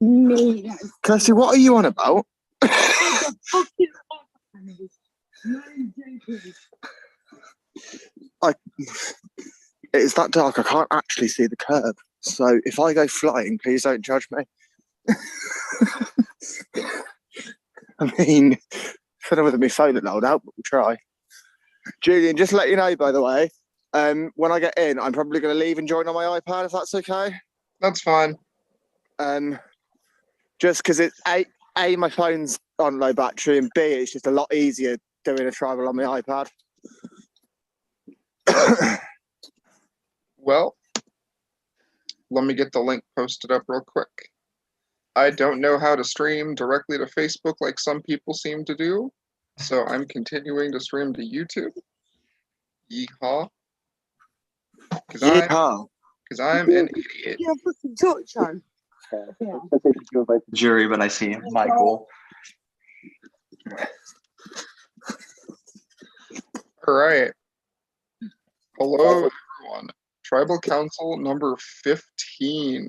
Me. Kirsty, what are you on about? It's that dark, I can't actually see the curb. So if I go flying, please don't judge me. I mean, I don't know whether my phone will load out, but we'll try. Julian, just to let you know, by the way, when I get in, I'm probably going to leave and join on my iPad, if that's okay. That's fine. Just because it's A, my phone's on low battery, and B, it's just a lot easier doing a tribal on my iPad. Well, let me get the link posted up real quick. I don't know how to stream directly to Facebook like some people seem to do, so I'm continuing to stream to YouTube. Yeehaw. Because I'm an idiot. Yeah, fucking touch on. Yeah. Jury, but I see Michael. All right. Hello, everyone. Tribal Council number 15.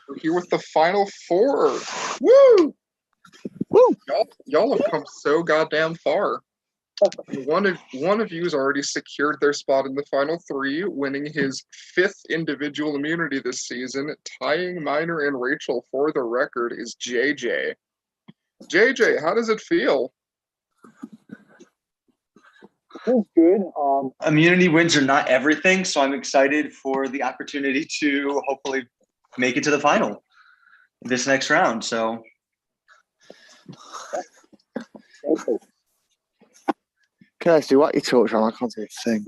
We're here with the final four. Woo! Woo! Y'all have come so goddamn far. One of you has already secured their spot in the final three, winning his 5th individual immunity this season. Tying Minor and Rachel for the record is JJ. JJ, how does it feel? Feels good. Immunity wins are not everything, so I'm excited for the opportunity to hopefully make it to the final this next round. So, Kirsty, what are you talking on? I can't see a thing.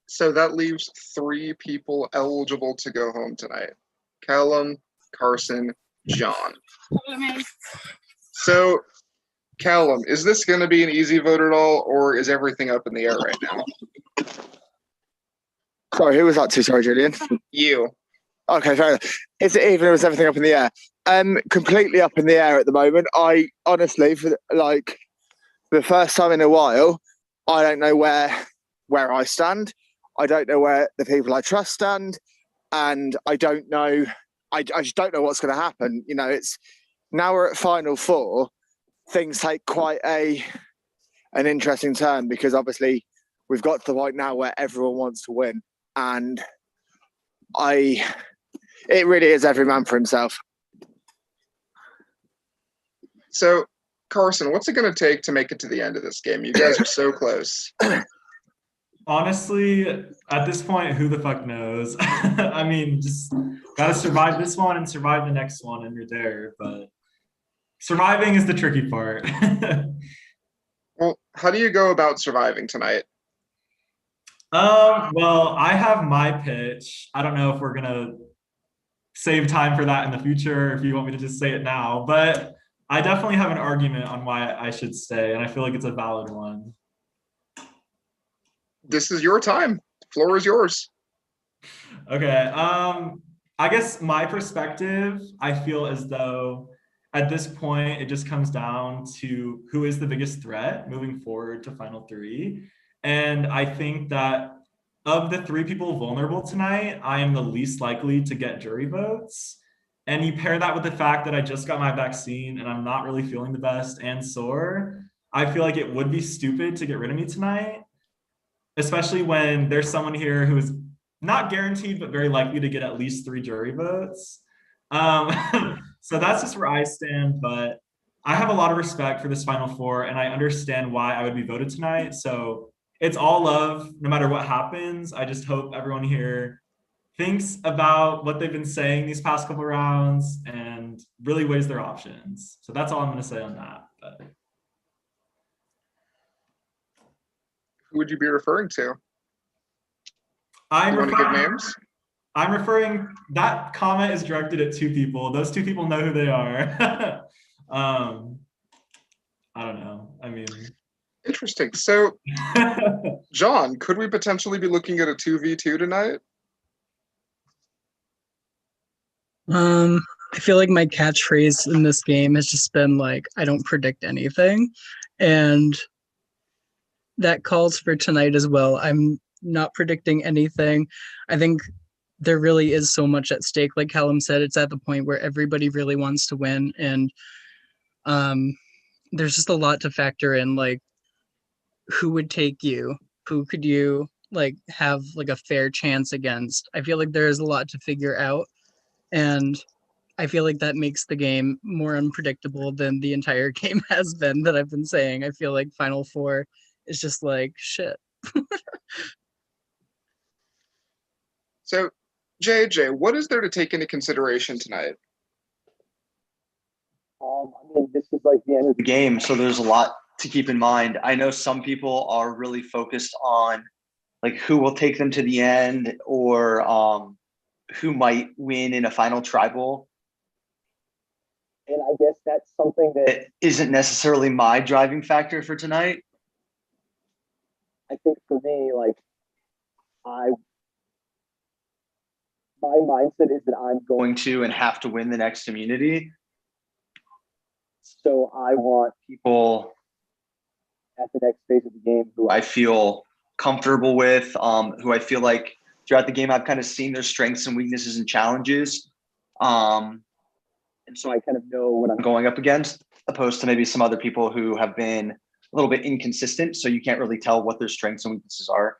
So that leaves 3 people eligible to go home tonight. Callum, Carson, John. So, Callum, is this going to be an easy vote at all, or is everything up in the air right now? Sorry, who was that to? Sorry, Julian. You. Okay, fair enough. Is it even, or is everything up in the air? Completely up in the air at the moment. I honestly, for the first time in a while, I don't know where I stand. I don't know where the people I trust stand, and I don't know. I just don't know what's going to happen. You know, it's now we're at final four. Things take quite an interesting turn, because obviously we've got to the point now where everyone wants to win, and it really is every man for himself. So, Carson, what's it going to take to make it to the end of this game? You guys are so close. Honestly, at this point, who the fuck knows? I mean, just gotta survive this one and survive the next one, and you're there. But surviving is the tricky part. Well, how do you go about surviving tonight? Well, I have my pitch. I don't know if we're gonna save time for that in the future, if you want me to just say it now, but I definitely have an argument on why I should stay, and I feel like it's a valid one. This is your time. The floor is yours. Okay. I guess my perspective, I feel as though at this point, it just comes down to who is the biggest threat moving forward to final three. And I think that of the 3 people vulnerable tonight, I am the least likely to get jury votes. And you pair that with the fact that I just got my vaccine and I'm not really feeling the best and sore, I feel like it would be stupid to get rid of me tonight, especially when there's someone here who is not guaranteed, but very likely to get at least 3 jury votes. So that's just where I stand, but I have a lot of respect for this final four, and I understand why I would be voted tonight. So it's all love, no matter what happens. I just hope everyone here thinks about what they've been saying these past couple rounds and really weighs their options. So that's all I'm going to say on that. But Who would you be referring to? You I'm want to give names? I'm referring, that comment is directed at 2 people. Those 2 people know who they are. I don't know. I mean. Interesting. So, John, could we potentially be looking at a 2v2 tonight? I feel like my catchphrase in this game has just been like, I don't predict anything. And that calls for tonight as well. I'm not predicting anything. I think there really is so much at stake. Like Callum said, it's at the point where everybody really wants to win, and there's just a lot to factor in, like who would take you, who could you like have like a fair chance against. I feel like there is a lot to figure out, and I feel like that makes the game more unpredictable than the entire game has been that I've been saying. I feel like Final Four is just like shit. So, JJ, what is there to take into consideration tonight? I mean, this is like the end of the game, so there's a lot to keep in mind. I know some people are really focused on like who will take them to the end, or who might win in a final tribal. And I guess that's something that isn't necessarily my driving factor for tonight. I think for me, like my mindset is that I'm going to and have to win the next immunity. So I want people at the next phase of the game who I feel comfortable with, who I feel like throughout the game I've kind of seen their strengths and weaknesses and challenges. And so I kind of know what I'm going up against, opposed to maybe some other people who have been a little bit inconsistent, so you can't really tell what their strengths and weaknesses are.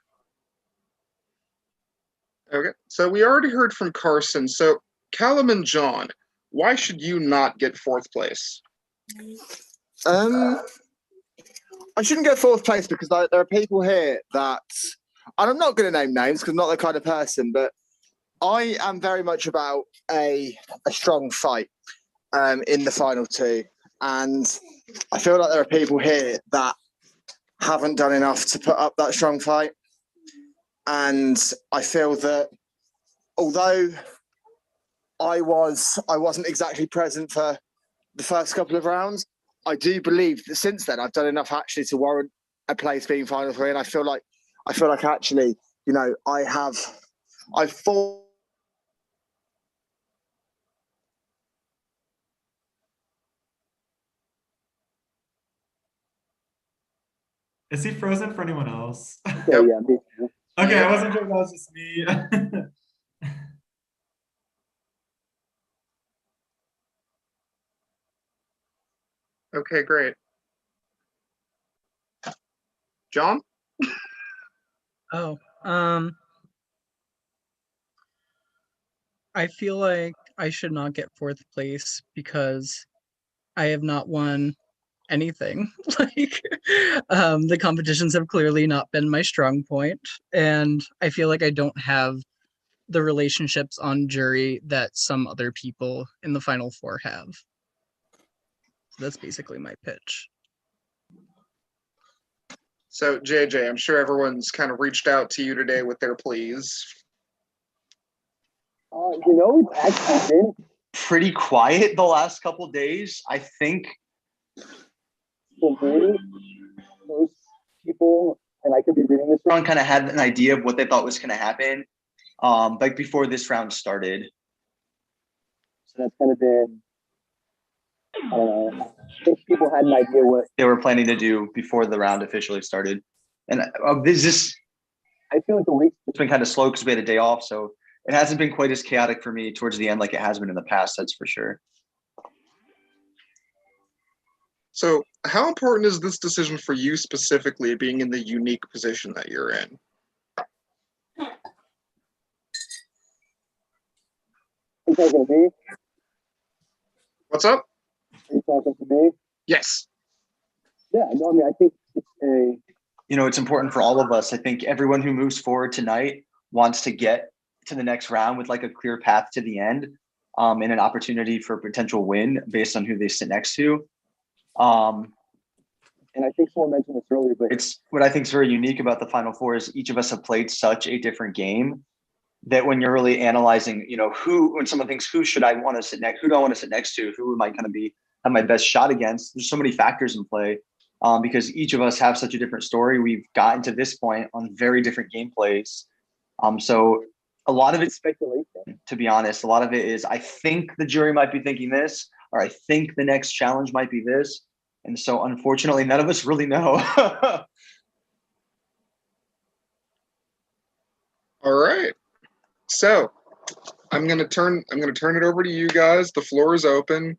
Okay, so we already heard from Carson. So, Callum and John, why should you not get fourth place? I shouldn't get fourth place because there are people here that, and I'm not going to name names because I'm not the kind of person, but I am very much about a strong fight in the final two. And I feel like there are people here that haven't done enough to put up that strong fight. And I feel that although I wasn't exactly present for the first couple of rounds, I do believe that since then I've done enough actually to warrant a place being final three. And I feel like actually, you know, I fought. Is he frozen for anyone else? Yep. Yeah, me too. Okay, Yep. I wasn't sure if that was just me. Okay, great. John? Oh, I feel like I should not get fourth place because I have not won anything. Like, the competitions have clearly not been my strong point, and I feel like I don't have the relationships on jury that some other people in the Final Four have. So that's basically my pitch. So, JJ, I'm sure everyone's kind of reached out to you today with their pleas. You know, it's actually been pretty quiet the last couple of days. I think for me, most people, and I could be reading this wrong, kind of had an idea of what they thought was going to happen, like before this round started. So that's kind of been, I don't know. I think people had an idea what they were planning to do before the round officially started. And I feel like the week's been kind of slow because we had a day off, so it hasn't been quite as chaotic for me towards the end like it has been in the past, that's for sure. So, how important is this decision for you specifically, being in the unique position that you're in? Are you talking to me? What's up? Are you talking to me? Yes. Yeah, no, I mean, I think it's important for all of us. I think everyone who moves forward tonight wants to get to the next round with like a clear path to the end, and an opportunity for a potential win based on who they sit next to. And I think someone mentioned this earlier, but it's what I think is very unique about the Final Four is each of us have played such a different game that when you're really analyzing, when someone thinks, who should I want to sit next? Who do I want to sit next to? Who am I going to have my best shot against? There's so many factors in play, because each of us have such a different story. We've gotten to this point on very different gameplays. So a lot of it's speculation, to be honest. A lot of it is, I think the jury might be thinking this, or I think the next challenge might be this. And so unfortunately, none of us really know. All right. So, I'm gonna turn it over to you guys. The floor is open.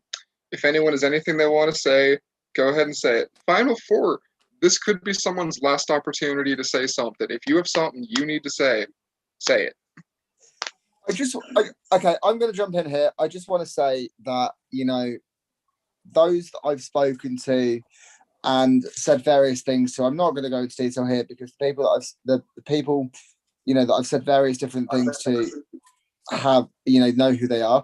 If anyone has anything they want to say, go ahead and say it. Final four. This could be someone's last opportunity to say something. If you have something you need to say it. Okay, I'm going to jump in here. I just want to say that, those that I've spoken to and said various things to, I'm not going to go into detail here because the people, that I've said various different things to have, know who they are.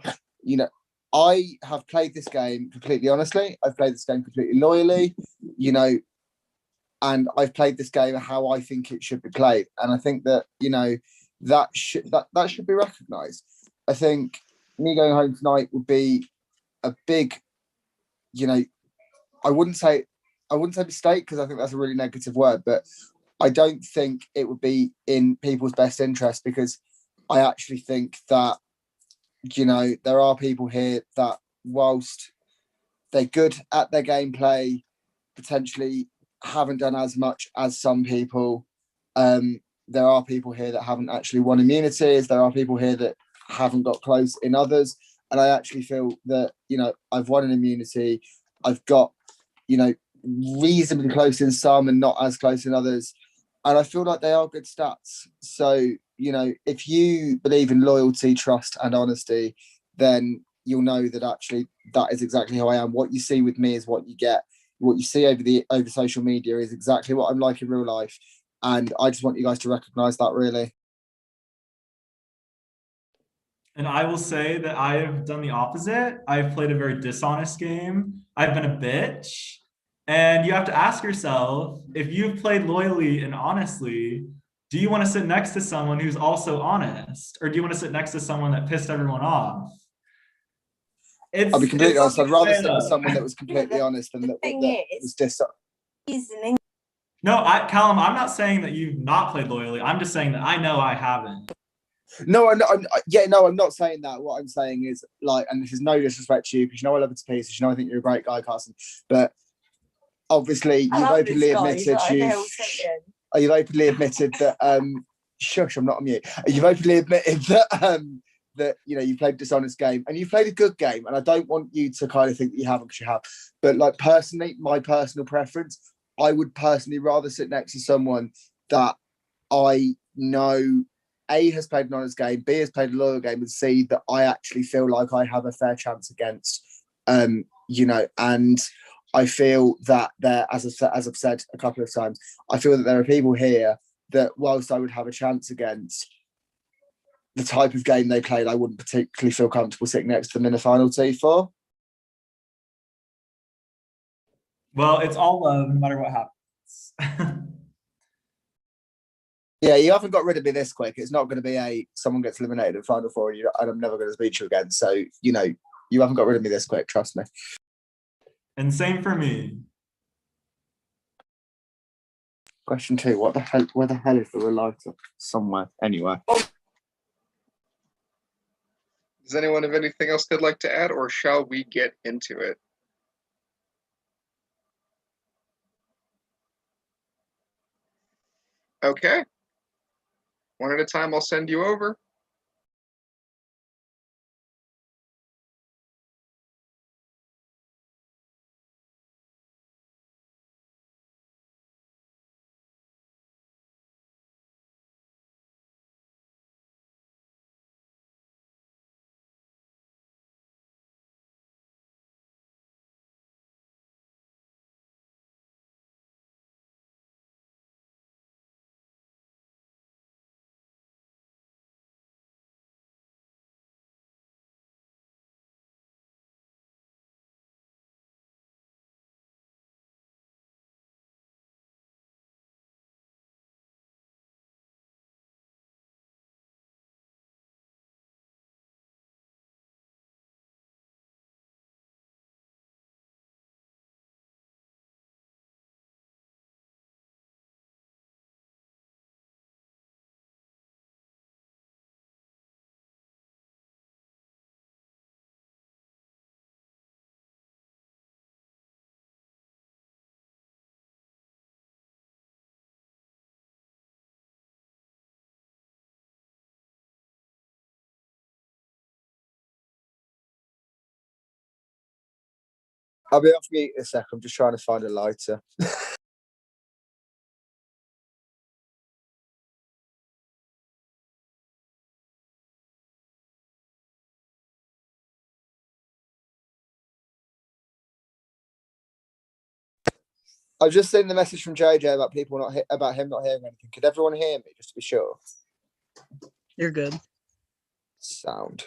I have played this game completely honestly. I've played this game completely loyally, and I've played this game how I think it should be played. And I think that, that should be recognised. I think me going home tonight would be a big, I wouldn't say mistake because I think that's a really negative word, but I don't think it would be in people's best interest because I actually think that, there are people here that whilst they're good at their gameplay, potentially haven't done as much as some people. There are people here that haven't actually won immunities. There are people here that haven't got close in others. And I actually feel that, I've won an immunity. I've got, reasonably close in some and not as close in others. And I feel like they are good stats. So, if you believe in loyalty, trust, and honesty, then you'll know that actually that is exactly how I am. What you see with me is what you get. What you see over social media is exactly what I'm like in real life. And I just want you guys to recognize that, really. And I will say that I've done the opposite. I've played a very dishonest game. I've been a bitch. And you have to ask yourself, if you've played loyally and honestly, do you want to sit next to someone who's also honest? Or do you want to sit next to someone that pissed everyone off? I'll be completely honest. I'd rather sit with up. someone that was completely honest than that was dishonest. No, Callum, I'm not saying that you've not played loyally. I'm just saying that I know I haven't. No, I'm not saying that. What I'm saying is and this is no disrespect to you because I love it to pieces. I think you're a great guy, Carson. But obviously, you've openly admitted that. Shush, I'm not on mute. You've openly admitted that that you played a dishonest game and you played a good game. And I don't want you to kind of think that you haven't because you have. But personally, my personal preference, I would personally rather sit next to someone that I know A has played an honest game, B has played a loyal game, and C that I actually feel like I have a fair chance against. And I feel that there, as I've said a couple of times, I feel that there are people here that whilst I would have a chance against the type of game they played, I wouldn't particularly feel comfortable sitting next to them in a final T4. Well, it's all love, no matter what happens. Yeah, you haven't got rid of me this quick. It's not going to be someone gets eliminated in final four and I'm never going to speak to you again. So, you haven't got rid of me this quick, trust me. And same for me. Question 2, where the hell is the relighter? Somewhere, anywhere. Does anyone have anything else they'd like to add, or shall we get into it? Okay. One at a time, I'll send you over. I'll be off mute in a sec. I'm just trying to find a lighter. I've just seen the message from JJ about about him not hearing anything. Could everyone hear me, just to be sure? You're good. Sound.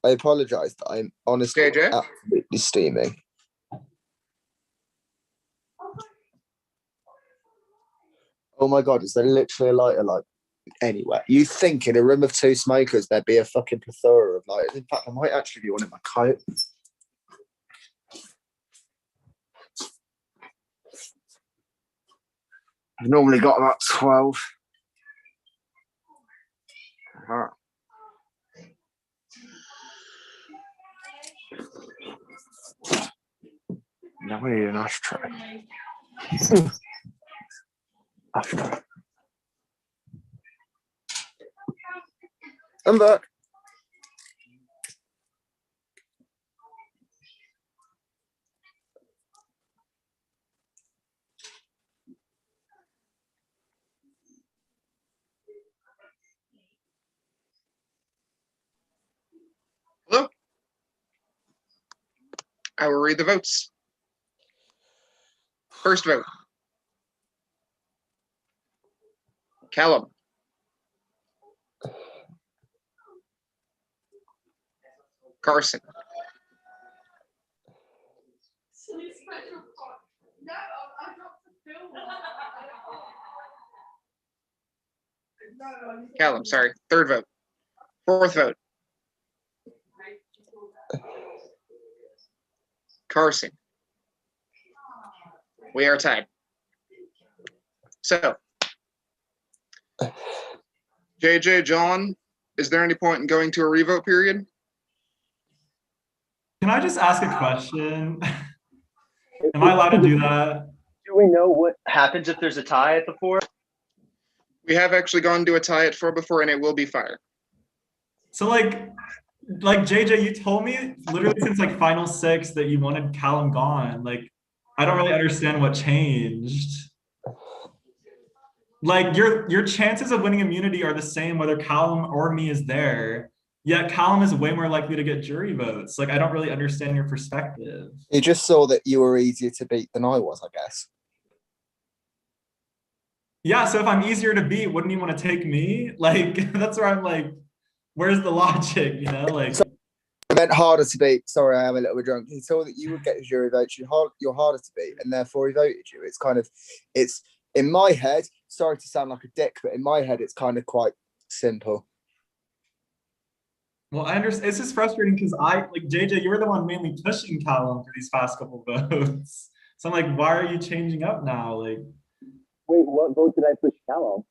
I apologise that I'm honestly JJ? absolutely steaming. Oh my god, is there literally a lighter like anywhere? You think in a room of two smokers there'd be a fucking plethora of lighters? In fact, I might actually be one in my coat. I've normally got about 12. Now we need an ashtray. Ashtray. I'm back. Hello? I will read the votes. First vote. Callum. Carson. Callum, sorry. Third vote. Fourth vote. Carson. We are tied. So, JJ, John, is there any point in going to a revote period? Can I just ask a question? Am I allowed to do that? Do we know what happens if there's a tie at the 4? We have actually gone to a tie at 4 before, and it will be fire. So like JJ, you told me literally since like final 6 that you wanted Callum gone. Like, I don't really understand what changed. Like your chances of winning immunity are the same whether Callum or me is there. Yet Callum is way more likely to get jury votes. Like, I don't really understand your perspective. You just saw that you were easier to beat than I was, I guess. Yeah, so if I'm easier to beat, wouldn't you want to take me? Like, that's where I'm like, where's the logic, you know? Like, I meant harder to beat. Sorry, I am a little bit drunk. He saw that you would get jury votes. You're harder to beat, and therefore he voted you. It's in my head. Sorry to sound like a dick, but in my head, it's kind of quite simple. well, I understand. It's just frustrating because like JJ, you were the one mainly pushing Callum for these past couple votes. So I'm like, why are you changing up now? Like, Wait, what vote did I push Callum?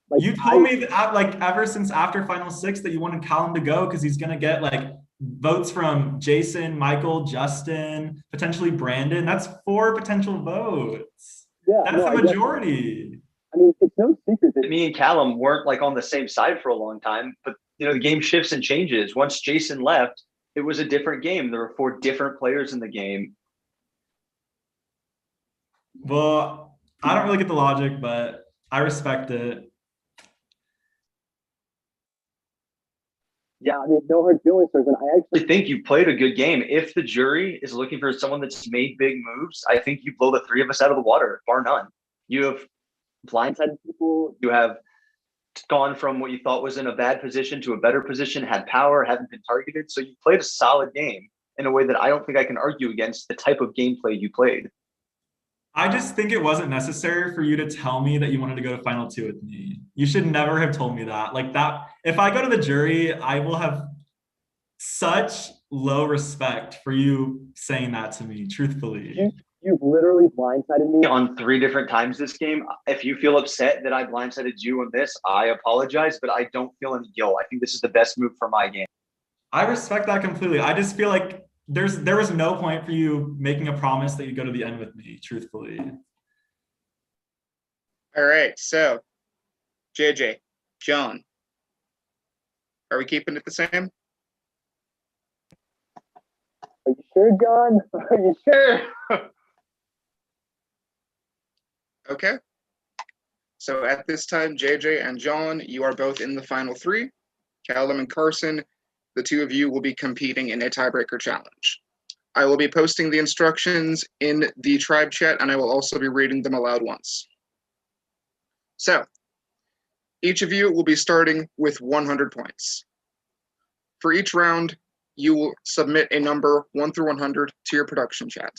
Like, you told me that like ever since after final 6 that you wanted Callum to go because he's gonna get like votes from Jason, Michael, Justin, potentially Brandon. That's 4 potential votes. Yeah, That's a majority. I mean, it's no secret that me and Callum weren't like on the same side for a long time, but you know, the game shifts and changes. Once Jason left, it was a different game. There were 4 different players in the game. Well, I don't really get the logic, but I respect it. Yeah, I mean, no hard feelings, and I actually think you played a good game. If the jury is looking for someone that's made big moves, I think you blow the 3 of us out of the water, bar none. You have blindsided people. You have gone from what you thought was in a bad position to a better position, had power, haven't been targeted. So you played a solid game in a way that I don't think I can argue against the type of gameplay you played. I just think it wasn't necessary for you to tell me that you wanted to go to final 2 with me. You should never have told me that. Like that, if I go to the jury, I will have such low respect for you saying that to me, truthfully. You've literally blindsided me on 3 different times this game. If you feel upset that I blindsided you on this, I apologize, but I don't feel any guilt. I think this is the best move for my game. I respect that completely. I just feel like there was no point for you making a promise that you'd go to the end with me, truthfully. All right, so JJ, John, are we keeping it the same? Are you sure, John? Are you sure? Okay. So at this time, JJ and John, you are both in the final three. Callum and Carson, the two of you will be competing in a tiebreaker challenge. I will be posting the instructions in the tribe chat, and I will also be reading them aloud once. So, each of you will be starting with 100 points. For each round, you will submit a number 1 through 100 to your production chat.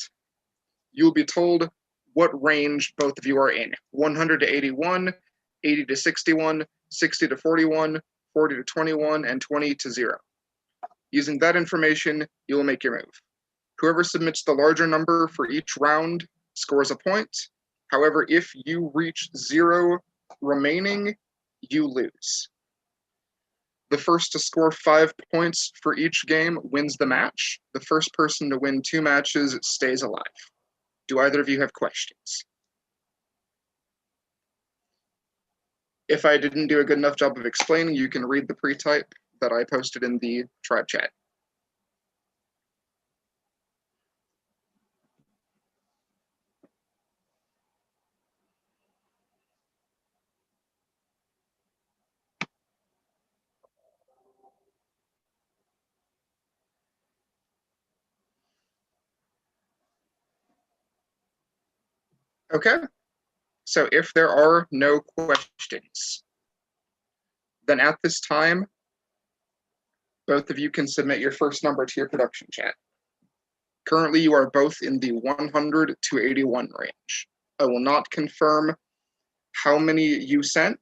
You will be told what range both of you are in: 100 to 81, 80 to 61, 60 to 41, 40 to 21, and 20 to 0. Using that information, you will make your move. Whoever submits the larger number for each round scores a point. However, if you reach 0 remaining, you lose. The first to score 5 points for each game wins the match. The first person to win 2 matches stays alive. Do either of you have questions? If I didn't do a good enough job of explaining, you can read the pre-type that I posted in the tribe chat. Okay, so if there are no questions, then at this time, both of you can submit your first number to your production chat. Currently, you are both in the 100 to 81 range. I will not confirm how many you sent.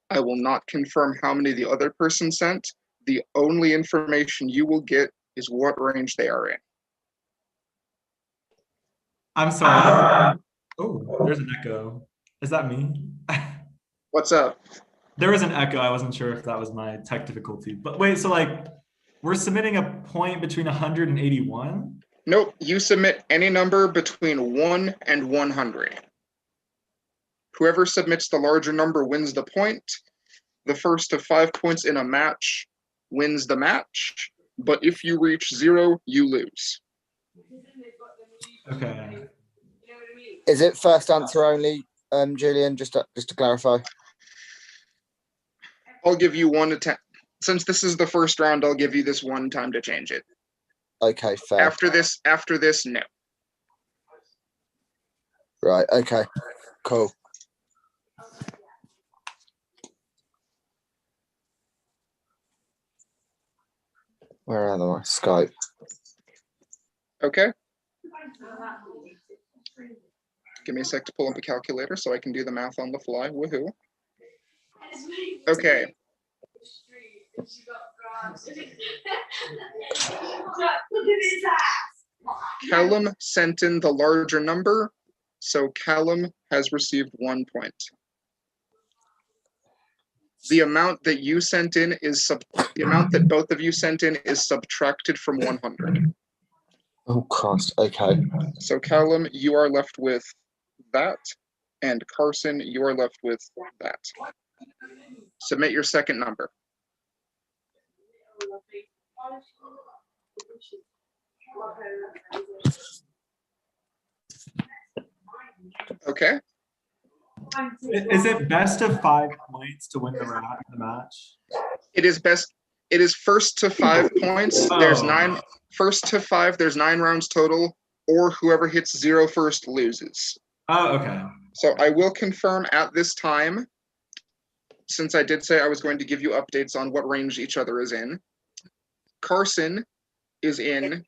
I will not confirm how many the other person sent. The only information you will get is what range they are in. I'm sorry. Oh, there's an echo. Is that me? What's up? There was an echo. I wasn't sure if that was my tech difficulty. But wait, so like we're submitting a point between 100 and 81? Nope, you submit any number between 1 and 100. Whoever submits the larger number wins the point. The first to 5 points in a match wins the match. But if you reach 0, you lose. Okay. Is it first answer only, Julian? Just to clarify. I'll give you 1 attempt. Since this is the first round, I'll give you this one time to change it. Okay, fair. After this, no. Right. Okay. Cool. Where am I? Skype. Okay. Give me a sec to pull up a calculator so I can do the math on the fly. Woohoo. Okay. Callum sent in the larger number, so Callum has received 1 point. The amount that you sent in is the amount that both of you sent in is subtracted from 100. Oh, Christ. Okay. So Callum, you are left with that, and Carson, you are left with that. Submit your second number. Okay. Is it best of 5 points to win the match? It is best. It is first to 5 points. There's Oh. 9. First to 5. There's 9 rounds total, or whoever hits 0 first loses. Oh, okay. So I will confirm at this time, since I did say I was going to give you updates on what range each other is in. Carson is in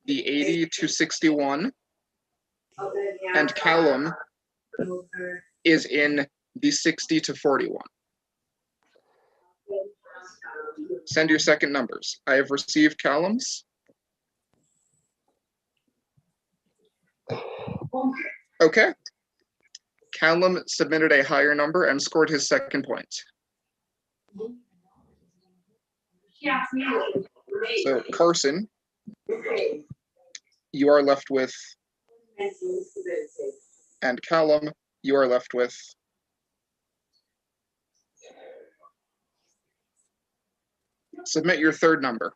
the 80 to 61, and Callum is in the 60 to 41. Send your second numbers. I have received Callum's. Okay. Callum submitted a higher number and scored his second point. So Carson, you are left with, and Callum, you are left with submit your third number.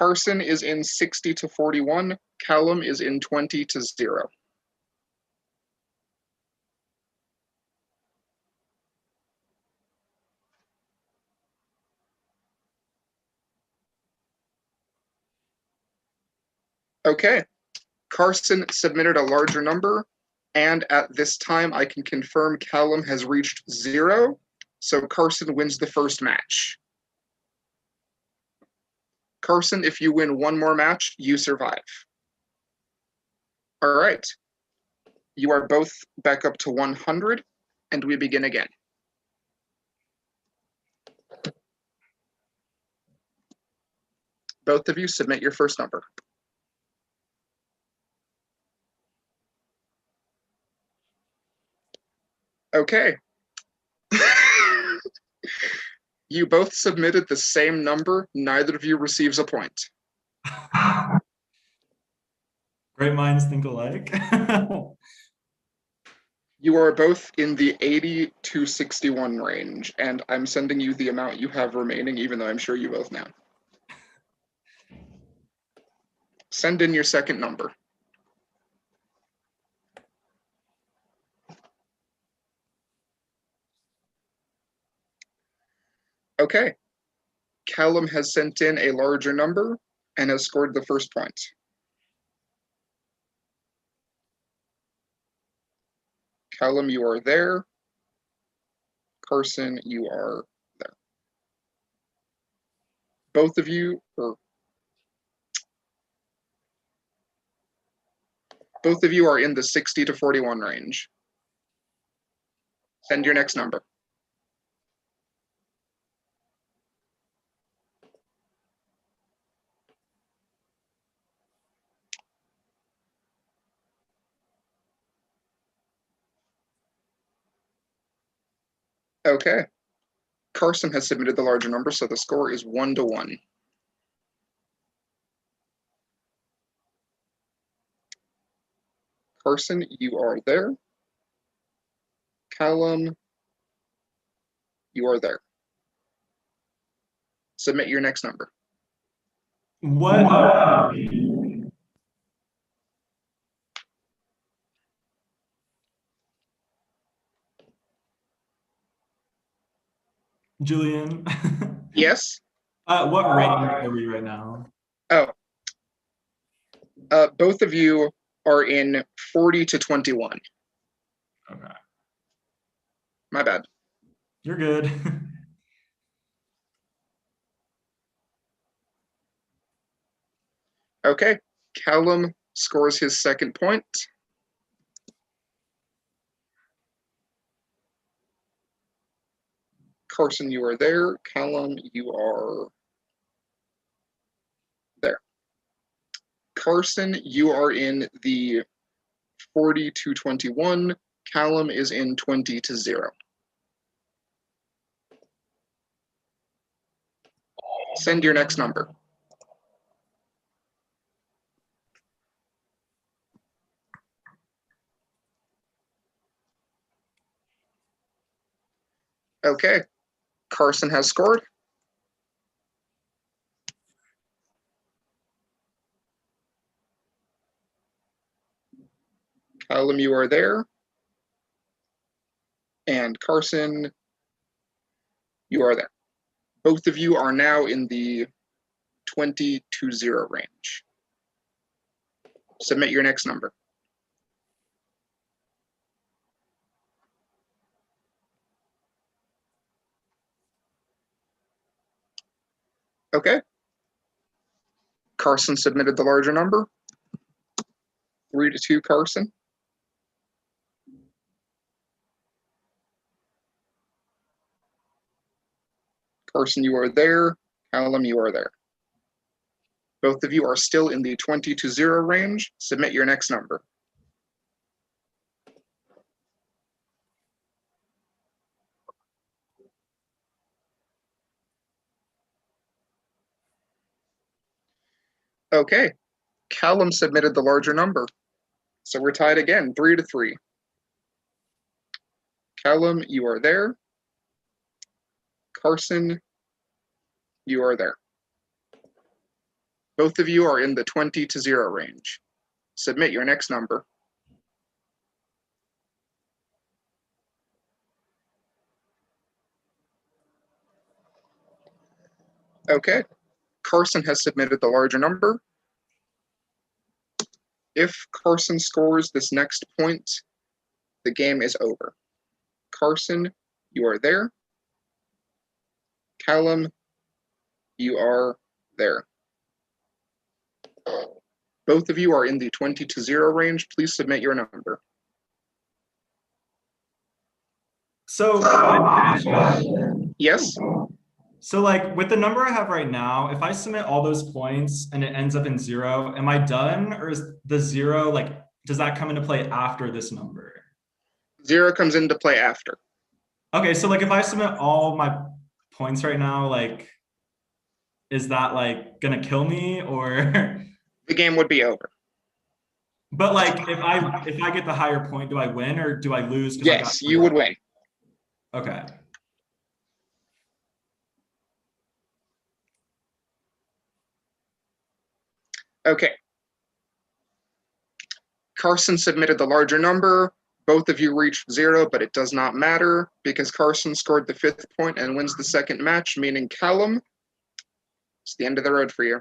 Carson is in 60 to 41. Callum is in 20 to 0. Okay, Carson submitted a larger number, and at this time I can confirm Callum has reached 0, so Carson wins the first match. Carson, if you win one more match, you survive. All right, you are both back up to 100, and we begin again. Both of you submit your first number. Okay. You both submitted the same number. Neither of you receives a point. Great minds think alike. You are both in the 80 to 61 range, and I'm sending you the amount you have remaining, even though I'm sure you both know. Send in your second number. Okay. Callum has sent in a larger number and has scored the first point. Callum, you are there. Carson, you are there. Both of you are in the 60 to 41 range. Send your next number. Okay. Carson has submitted the larger number, so the score is 1 to 1. Carson, you are there. Callum, you are there. Submit your next number. What? Julian. Yes? What range are we right now? Oh. Both of you are in 40 to 21. Okay. My bad. You're good. Okay. Callum scores his second point. Carson, you are there. Callum, you are there. Carson, you are in the 40 to 21. Callum is in 20 to 0. Send your next number. Okay. Carson has scored. Callum, you are there. And Carson, you are there. Both of you are now in the 20 to 0 range. Submit your next number. Okay. Carson submitted the larger number. 3 to 2, Carson. Carson, you are there. Callum, you are there. Both of you are still in the 20 to 0 range. Submit your next number. Okay. Callum submitted the larger number. So we're tied again, 3 to 3. Callum, you are there. Carson, you are there. Both of you are in the 20 to 0 range. Submit your next number. Okay. Carson has submitted the larger number. If Carson scores this next point, the game is over. Carson, you are there. Callum, you are there. Both of you are in the 20 to 0 range. Please submit your number. So, Yes? so like with the number I have right now, if I submit all those points and it ends up in 0, am I done, or is the 0 like, does that come into play after this number? 0 comes into play after. Okay, so like if I submit all my points right now, like, is that like gonna kill me, or? The game would be over. But like if I get the higher point, do I win or do I lose? Yes, you would win. Okay. Okay. Carson submitted the larger number. Both of you reached 0, but it does not matter because Carson scored the 5th point and wins the second match, meaning Callum, it's the end of the road for you.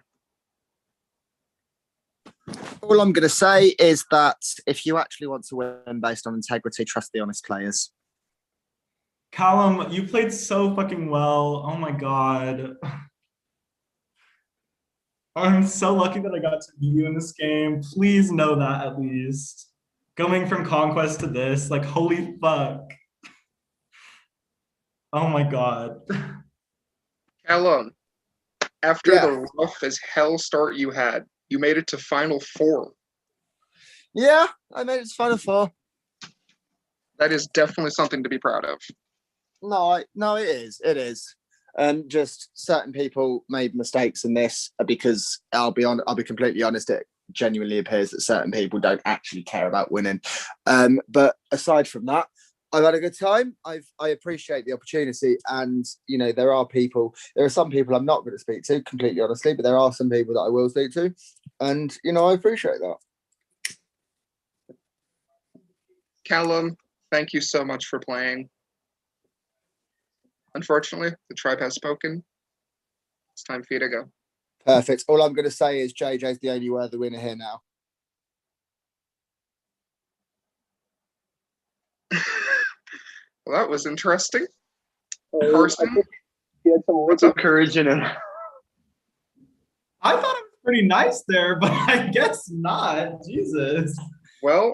All I'm going to say is that if you actually want to win based on integrity, trust the honest players. Callum, you played so fucking well. Oh my God. I'm so lucky that I got to beat you in this game. Please know that at least. Going from Conquest to this, like, holy fuck. Oh my God. Callum, after the rough as hell start you had, you made it to Final 4. Yeah, I made it to Final 4. That is definitely something to be proud of. No, it is. It is. Just certain people made mistakes in this because I'll be completely honest. It genuinely appears that certain people don't actually care about winning. But aside from that, I've had a good time. I appreciate the opportunity, and there are some people I'm not going to speak to completely honestly, but there are some people that I will speak to, and I appreciate that. Callum, thank you so much for playing. Unfortunately, the tribe has spoken. It's time for you to go. Perfect. All I'm going to say is JJ's the only worthy winner here now. Well, that was interesting. Carson, he had some liquid courage in him. I thought it was pretty nice there, but I guess not. Jesus. Well,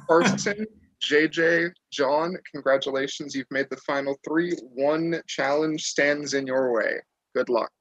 Carson, JJ, John, congratulations. You've made the final 3. 1 challenge stands in your way. Good luck.